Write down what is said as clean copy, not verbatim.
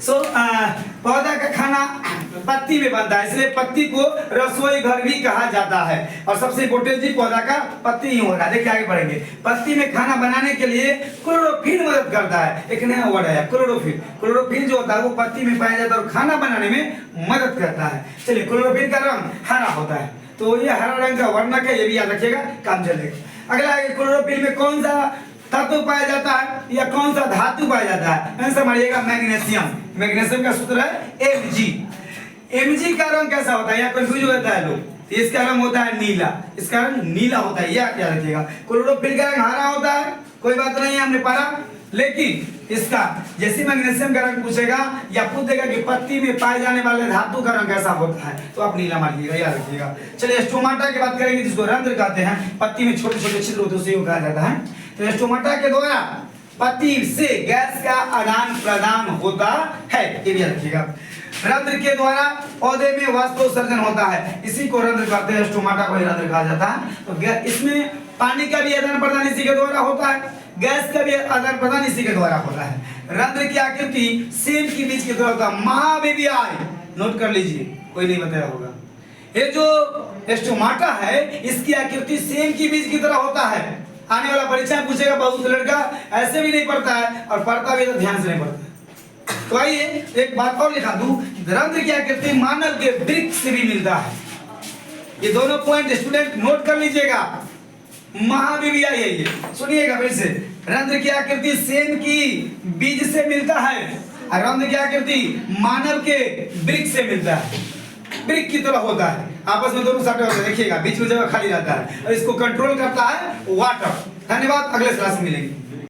पौधा का खाना पत्ती में बनता है, इसलिए पत्ती को रसोई घर भी कहा जाता है। और सबसे इम्पोर्टेंट चीज पौधा का पत्ती ही होगा। देखिए आगे बढ़ेंगे। पत्ती में खाना बनाने के लिए क्लोरोफिल मदद करता है। एक नया वर्ड है क्लोरोफिल। क्लोरोफिल जो होता है वो पत्ती में पाया जाता है और खाना बनाने में मदद करता है। चलिए, क्लोरोफिल का रंग हरा होता है, तो ये हरा रंग का वर्णक है, ये भी याद रखिएगा, काम चलेगा। अगला है क्लोरोफिल में कौन सा तत्व पाया जाता है या कौन सा धातु पाया जाता है? Answer मारिएगा magnesium. मैग्नीशियम का सूत्र है Mg। Mg का रंग कैसा होता है? यहाँ कंफ्यूज होता है लोग। इसका रंग होता है नीला, इसका रंग नीला होता है, यह क्या रखिएगा। क्लोरोफिल का रंग हरा होता है, कोई बात नहीं है, हमने पढ़ा। लेकिन इसका जैसे मैग्नीशियम का रंग पूछेगा या पूछ देगा कि पत्ती में पाए जाने वाले धातु का रंग कैसा होता है, तो आप नीला मानिएगा, याद रखिएगा। चलिए, स्टोमाटा की बात करेंगे, जिसको रंध्र कहते हैं। पत्ती में छोटे छोटे छिद्र होते हैं, उसे कहा जाता है। तो स्टोमाटा के द्वारा पत्ती से गैस का आदान प्रदान होता है, ये भी याद रखिएगा। रंध्र के द्वारा पौधे में वाष्पोत्सर्जन होता है, इसी को रंध्र कहते हैं, स्टोमाटा को ही रंध्र कहा जाता है। तो इसमें पानी का भी आदान प्रदान इसी के द्वारा होता है, गैस का भी आदान प्रदान इसी के द्वारा होता है। रंध्र की आकृति सेम की बीज के द्वारा होता है। महाबीबियाई, नोट कर लीजिए, कोई नहीं बताया होगा। ये जो स्टोमाटा है, इसकी आकृति सेम की बीज की तरह होता है। आने वाला परीक्षा में पूछेगा, बहुत लड़का ऐसे भी नहीं पढ़ता है और पढ़ता भी तो ध्यान से नहीं पढ़ता। तो आइए एक बात और लिखा दूं, रंध्र की आकृति मानव के वृक्क से भी मिलता है। ये दोनों पॉइंट स्टूडेंट नोट कर लीजिएगा। महाबीबियाई है ये, सुनिएगा फिर से। रंध्र की आकृति सेम की बीज से मिलता है और रंध्र की आकृति मानव के वृक्क से मिलता है, वृक्क की तरह होता है। आपस में दोनों सटे होते हैं, देखिएगा बीच में जगह खाली रहता है और इसको कंट्रोल करता है वाटर। धन्यवाद, अगले क्लास में मिलेंगे।